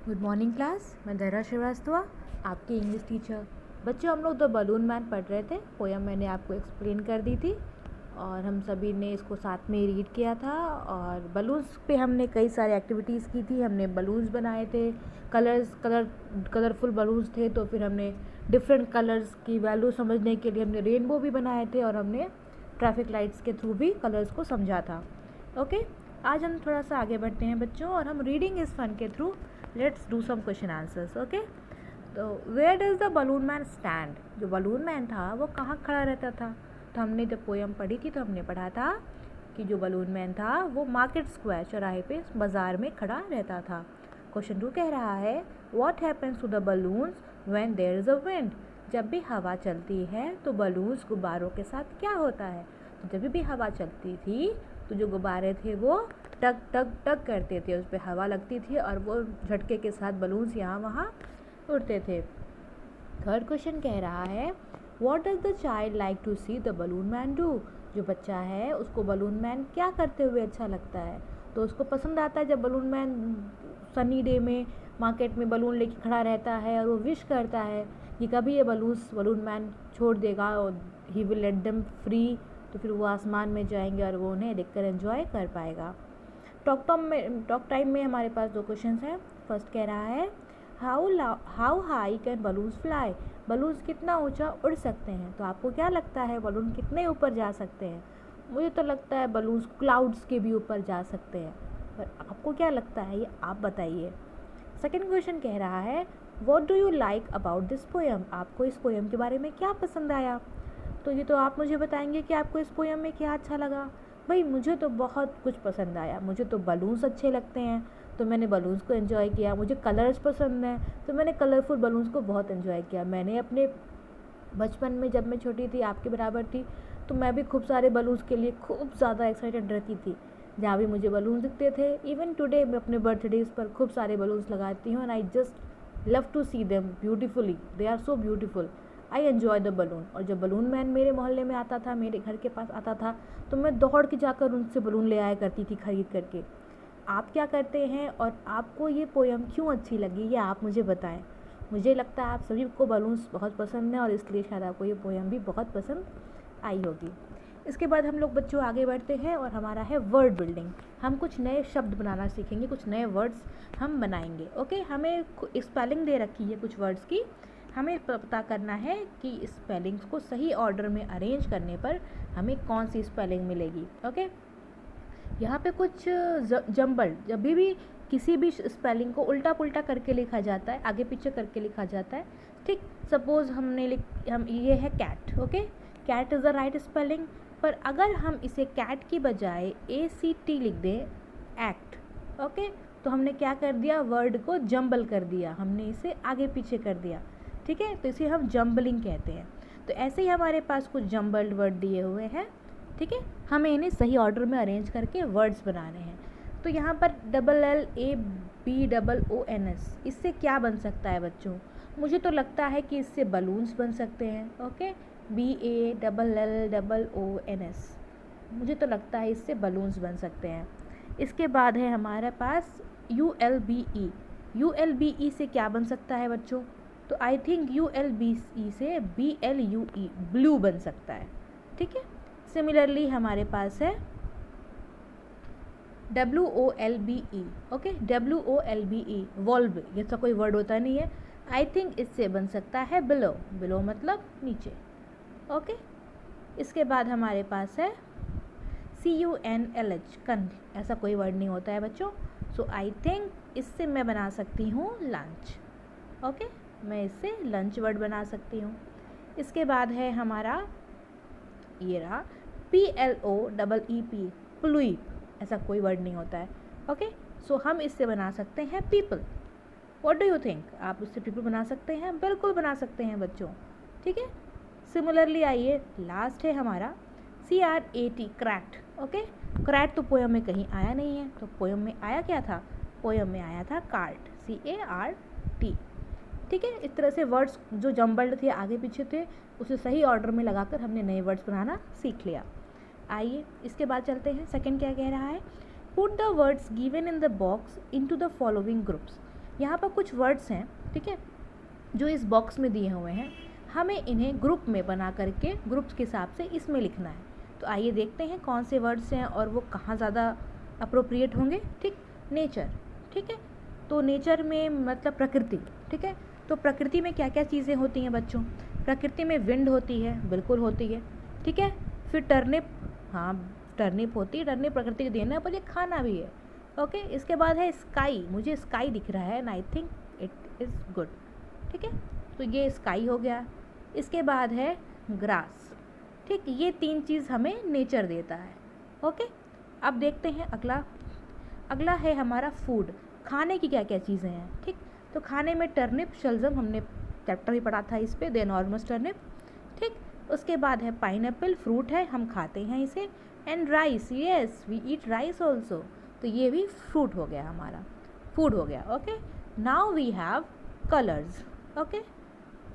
Good morning class, मैं धरा श्रीवास्तव, आपकी इंग्लिश टीचर। बच्चों, हम लोग द बलून मैन पढ़ रहे थे। पोयम मैंने आपको एक्सप्लेन कर दी थी और हम सभी ने इसको साथ में रीड किया था। और बलून्स पे हमने कई सारे एक्टिविटीज़ की थी। हमने बलून्स बनाए थे, कलरफुल बलून्स थे, तो फिर हमने डिफरेंट कलर्स की वैल्यू समझने के लिए हमने रेनबो भी बनाए थे और हमने ट्रैफिक लाइट्स के थ्रू भी कलर्स को समझा था। ओके, आज हम थोड़ा सा आगे बढ़ते हैं बच्चों, और हम रीडिंग इस फन के through let's do some question answers. Okay, तो where does the balloon man stand? जो बलून मैन था वो कहाँ खड़ा रहता था? तो हमने जब पोयम पढ़ी थी तो हमने पढ़ा था कि जो बलून मैन था वो मार्केट स्क्वायर, चौराहे पे बाजार में खड़ा रहता था। क्वेश्चन 2 कह रहा है what happens to the balloons when there is a wind? जब भी हवा चलती है तो बलून्स गुब्बारों के साथ क्या होता है? तो जब भी हवा चलती थी तो जो गुब्बारे थे वो टक टक टक करते थे, उस पर हवा लगती थी और वो झटके के साथ बलून्स यहाँ वहाँ उड़ते थे। थर्ड क्वेश्चन कह रहा है what does the child like to see the balloon man do? जो बच्चा है उसको बलून मैन क्या करते हुए अच्छा लगता है? तो उसको पसंद आता है जब बलून मैन सनी डे में मार्केट में बलून लेके खड़ा रहता है और वो विश करता है कि कभी ये बलून मैन छोड़ देगा और he will let them free, तो फिर वो आसमान में जाएंगे और वो उन्हें देखकर एंजॉय कर पाएगा। टॉक टाइम में हमारे पास 2 क्वेश्चन हैं। फर्स्ट कह रहा है how high can balloons fly? Balloons कितना ऊंचा उड़ सकते हैं? तो आपको क्या लगता है बलून कितने ऊपर जा सकते हैं? मुझे तो लगता है बलून्स क्लाउड्स के भी ऊपर जा सकते हैं, पर आपको क्या लगता है ये आप बताइए। सेकेंड क्वेश्चन कह रहा है what do you like about this poem? आपको इस पोएम के बारे में क्या पसंद आया? तो ये तो आप मुझे बताएंगे कि आपको इस पोएम में क्या अच्छा लगा। भाई मुझे तो बहुत कुछ पसंद आया। मुझे तो बलून्स अच्छे लगते हैं तो मैंने बलून्स को एंजॉय किया। मुझे कलर्स पसंद हैं तो मैंने कलरफुल बलून्स को बहुत एंजॉय किया। मैंने अपने बचपन में जब मैं छोटी थी, आपके बराबर थी, तो मैं भी खूब सारे बलून्स के लिए खूब ज़्यादा एक्साइटेड रहती थी। जहाँ भी मुझे बलून दिखते थे, इवन टुडे मैं अपने बर्थडेज़ पर खूब सारे बलून्स लगाती हूँ and I just love to see them beautifully, they are so beautiful. I enjoy the balloon. और जब बलून मैन मेरे मोहल्ले में आता था, मेरे घर के पास आता था, तो मैं दौड़ के जाकर उनसे बलून ले आया करती थी खरीद करके। आप क्या करते हैं और आपको ये पोएम क्यों अच्छी लगी ये आप मुझे बताएं। मुझे लगता है आप सभी को बलून्स बहुत पसंद है और इसलिए शायद आपको ये पोएम भी बहुत पसंद आई होगी। इसके बाद हम लोग बच्चों आगे बढ़ते हैं और हमारा है वर्ड बिल्डिंग। हम कुछ नए शब्द बनाना सीखेंगे, कुछ नए वर्ड्स हम बनाएंगे। ओके, हमें स्पेलिंग दे रखी है कुछ वर्ड्स की, हमें पता करना है कि स्पेलिंग्स को सही ऑर्डर में अरेंज करने पर हमें कौन सी स्पेलिंग मिलेगी। ओके, यहाँ पे कुछ जंबल, जब भी किसी भी स्पेलिंग को उल्टा पुल्टा करके लिखा जाता है, आगे पीछे करके लिखा जाता है। ठीक, सपोज हम ये है cat. Okay, cat is the right spelling, पर अगर हम इसे कैट की बजाय ACT लिख दें, एक्ट, ओके, तो हमने क्या कर दिया, वर्ड को जंबल कर दिया, हमने इसे आगे पीछे कर दिया। ठीक है, तो इसे हम जंबलिंग कहते हैं। तो ऐसे ही हमारे पास कुछ जंबल्ड वर्ड दिए हुए हैं। ठीक है, हमें इन्हें सही ऑर्डर में अरेंज करके वर्ड्स बनाने हैं। तो यहाँ पर LLABOONS, इससे क्या बन सकता है बच्चों? मुझे तो लगता है कि इससे बलून्स बन सकते हैं। ओके, BALLOONS, मुझे तो लगता है इससे बलून्स बन सकते हैं। इसके बाद है हमारे पास ULBE से क्या बन सकता है बच्चों? तो आई थिंक ULBE से BLUE, ब्लू बन सकता है। ठीक है, सिमिलरली हमारे पास है WOLBE। ओके, WOLBE, वॉल्व, ये सब कोई वर्ड होता नहीं है। आई थिंक इससे बन सकता है बिलो, बिलो मतलब नीचे। ओके, इसके बाद हमारे पास है CUNLH, कन, ऐसा कोई वर्ड नहीं होता है बच्चों। सो आई थिंक इससे मैं बना सकती हूँ लंच। ओके, मैं इससे लंच वर्ड बना सकती हूँ। इसके बाद है हमारा ये रहा PLOEEP, प्लूइप, ऐसा कोई वर्ड नहीं होता है। ओके, सो हम इससे बना सकते हैं people. What do you think? आप उससे पीपल बना सकते हैं? बिल्कुल बना सकते हैं बच्चों। ठीक है, सिमिलरली आइए लास्ट है हमारा CRAT, क्रैट। ओके, क्रैट तो पोएम में कहीं आया नहीं है, तो पोएम में आया क्या था? पोएम में आया था कार्ट, CART। ठीक है, इस तरह से वर्ड्स जो जंबल्ड थे, आगे पीछे थे, उसे सही ऑर्डर में लगाकर हमने नए वर्ड्स बनाना सीख लिया। आइए इसके बाद चलते हैं। सेकंड क्या कह रहा है, put the words given in the box into the following groups. यहाँ पर कुछ वर्ड्स हैं, ठीक है, जो इस बॉक्स में दिए हुए हैं, हमें इन्हें ग्रुप में बना करके ग्रुप्स के हिसाब से इसमें लिखना है। तो आइए देखते हैं कौन से वर्ड्स हैं और वो कहाँ ज़्यादा अप्रोप्रिएट होंगे। ठीक, नेचर, ठीक है, तो नेचर में मतलब प्रकृति, ठीक है। तो प्रकृति में क्या क्या चीज़ें होती हैं बच्चों? प्रकृति में विंड होती है, बिल्कुल होती है, ठीक है। फिर टर्निप, हाँ टर्निप होती है, टर्निप प्रकृति की देन है पर ये खाना भी है, ओके। इसके बाद है स्काई, मुझे स्काई दिख रहा है and I think it is good, ठीक है, तो ये स्काई हो गया। इसके बाद है ग्रास, ठीक, ये 3 चीज़ हमें नेचर देता है, ओके। अब देखते हैं अगला है हमारा फूड, खाने की क्या क्या चीज़ें हैं, ठीक। तो खाने में टर्निप, शलजम, हमने चैप्टर भी पढ़ा था इस पे, द एनॉर्मस टर्निप, ठीक। उसके बाद है पाइनएप्पल, फ्रूट है, हम खाते हैं इसे। And rice, yes we eat rice also, तो ये भी फ्रूट हो गया, हमारा फूड हो गया, okay. Now we have colours, okay,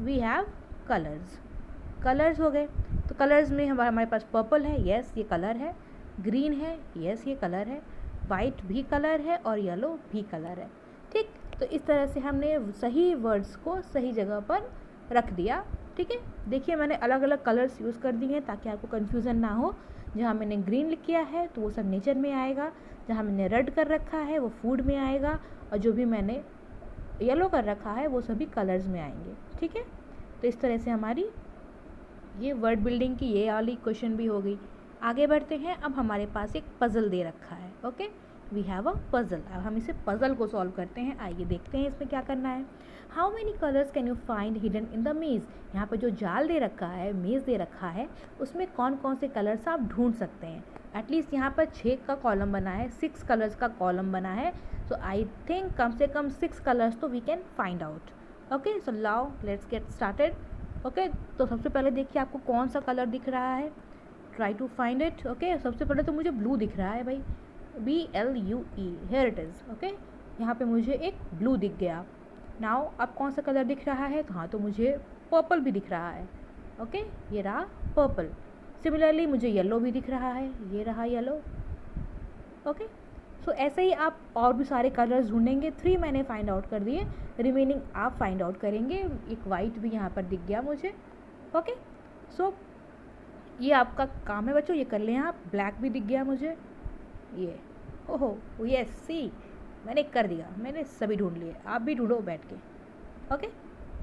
we have colours हो गए। तो कलर्स में हमारे पास पर्पल है, येस ये कलर है, ग्रीन है, येस ये कलर है, वाइट भी कलर है और येलो भी कलर है, ठीक। तो इस तरह से हमने सही वर्ड्स को सही जगह पर रख दिया, ठीक है। देखिए मैंने अलग अलग कलर्स यूज़ कर दिए हैं ताकि आपको कन्फ्यूज़न ना हो। जहाँ मैंने ग्रीन लिख किया है तो वो सब नेचर में आएगा, जहाँ मैंने रेड कर रखा है वो फूड में आएगा, और जो भी मैंने येलो कर रखा है वो सभी कलर्स में आएंगे, ठीक है। तो इस तरह से हमारी ये वर्ड बिल्डिंग की ये वाली क्वेश्चन भी हो गई। आगे बढ़ते हैं। अब हमारे पास एक पज़ल दे रखा है, okay, we have a puzzle. अब हम इसे पज़ल को सॉल्व करते हैं। आइए देखते हैं इसमें क्या करना है। How many colours can you find hidden in the मेज़। यहाँ पर जो जाल दे रखा है, मेज़ दे रखा है, उसमें कौन कौन से कलर्स आप ढूंढ सकते हैं। एटलीस्ट यहाँ पर 6 का कॉलम बना है, 6 कलर्स का कॉलम बना है, सो आई थिंक कम से कम 6 कलर्स तो we can find out, okay. So now let's get started, okay. तो सबसे पहले देखिए आपको कौन सा कलर दिख रहा है, try to find it, okay. सबसे पहले तो मुझे ब्लू दिख रहा है भाई, BLUE, here it is, okay. यहाँ पे मुझे एक ब्लू दिख गया। नाउ अब कौन सा कलर दिख रहा है, तो हाँ तो मुझे पर्पल भी दिख रहा है, ओके, ये रहा पर्पल। सिमिलरली मुझे येलो भी दिख रहा है, ये रहा येलो, ओके। सो ऐसे ही आप और भी सारे कलर्स ढूंढेंगे। 3 मैंने फाइंड आउट कर दिए, रिमेनिंग आप फाइंड आउट करेंगे। एक वाइट भी यहाँ पर दिख गया मुझे, ओके। सो ये आपका काम है बच्चों, ये कर लें आप। ब्लैक भी दिख गया मुझे, ये, ओहो यस, सी मैंने कर दिया, मैंने सभी ढूंढ लिए, आप भी ढूंढो बैठ के, ओके।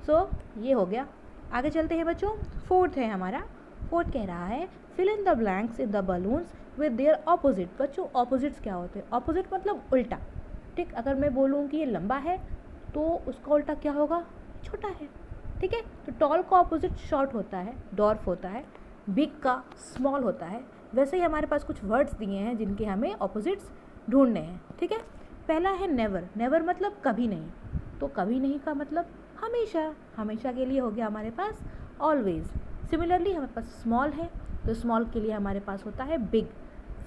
सो ये हो गया। आगे चलते हैं बच्चों। फोर्थ है हमारा, फोर्थ कह रहा है fill in the blanks in the balloons with their opposite. बच्चों ऑपोजिट्स क्या होते हैं? ऑपोजिट मतलब उल्टा, ठीक। अगर मैं बोलूँ कि ये लंबा है तो उसका उल्टा क्या होगा? छोटा है, ठीक है। तो टॉल का ऑपोजिट शॉर्ट होता है, डॉर्फ होता है। बिग का स्मॉल होता है। वैसे ही हमारे पास कुछ वर्ड्स दिए हैं जिनके हमें ऑपोजिट्स ढूंढने हैं, ठीक है। पहला है नेवर, नेवर मतलब कभी नहीं, तो कभी नहीं का मतलब हमेशा, हमेशा के लिए हो गया हमारे पास ऑलवेज। सिमिलरली हमारे पास स्मॉल है तो स्मॉल के लिए हमारे पास होता है बिग।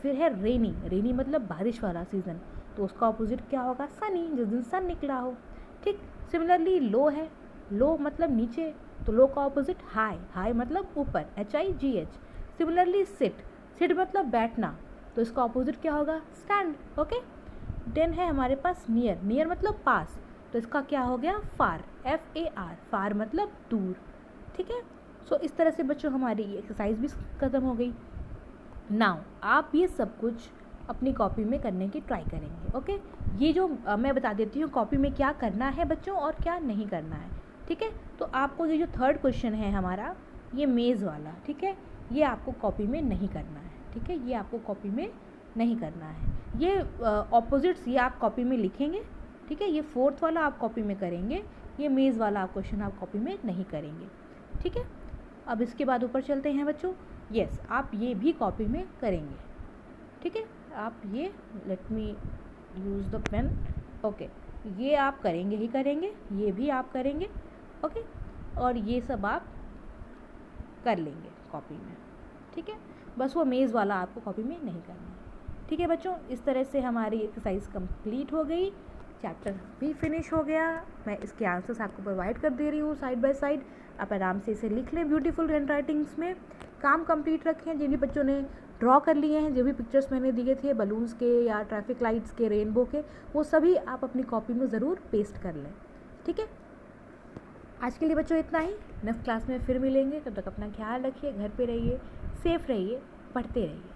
फिर है रेनी, रेनी मतलब बारिश वाला सीज़न, तो उसका ऑपोजिट क्या होगा? सनी, जिस दिन सन निकला हो, ठीक। सिमिलरली लो है, लो मतलब नीचे, तो लो का ऑपोजिट हाई, हाई मतलब ऊपर, HIGH। सिमिलरली सिट, सिट मतलब बैठना, तो इसका ऑपोजिट क्या होगा? Stand, okay. देन है हमारे पास नियर, नियर मतलब पास, तो इसका क्या हो गया? फार, FAR, फार मतलब दूर, ठीक है। सो इस तरह से बच्चों हमारी ये एक्सरसाइज भी ख़त्म हो गई। नाउ आप ये सब कुछ अपनी कॉपी में करने की ट्राई करेंगे, ओके। ये जो मैं बता देती हूँ कॉपी में क्या करना है बच्चों और क्या नहीं करना है, ठीक है। तो आपको ये जो थर्ड क्वेश्चन है हमारा, ये मेज़ वाला, ठीक है, ये आपको कॉपी में नहीं करना है, ठीक है, ये आपको कॉपी में नहीं करना है। ये ऑपोजिट्स ये आप कॉपी में लिखेंगे, ठीक है। ये फोर्थ वाला आप कॉपी में करेंगे, ये मेज़ वाला क्वेश्चन आप कॉपी में नहीं करेंगे, ठीक है। अब इसके बाद ऊपर चलते हैं बच्चों। यस, आप ये भी कॉपी में करेंगे, ठीक है। आप ये, let me use the pen, okay, ये आप करेंगे ही करेंगे, ये भी आप करेंगे, ओके, और ये सब आप कर लेंगे कॉपी में, ठीक है। बस वो मेज़ वाला आपको कॉपी में नहीं करना है, ठीक है बच्चों। इस तरह से हमारी एक्सरसाइज कंप्लीट हो गई, चैप्टर भी फिनिश हो गया। मैं इसके आंसर्स आपको प्रोवाइड कर दे रही हूँ साइड बाय साइड, आप आराम से इसे लिख लें ब्यूटीफुल हैंड राइटिंग्स में। काम कंप्लीट रखें। जिन भी बच्चों ने ड्रॉ कर लिए हैं, जो भी पिक्चर्स मैंने दिए थे बलून्स के या ट्रैफिक लाइट्स के, रेनबो के, वो सभी आप अपनी कॉपी में ज़रूर पेस्ट कर लें। ठीक है, आज के लिए बच्चों इतना ही। नेक्स्ट क्लास में फिर मिलेंगे, तब तक अपना ख्याल रखिए, घर पे रहिए, सेफ रहिए, पढ़ते रहिए।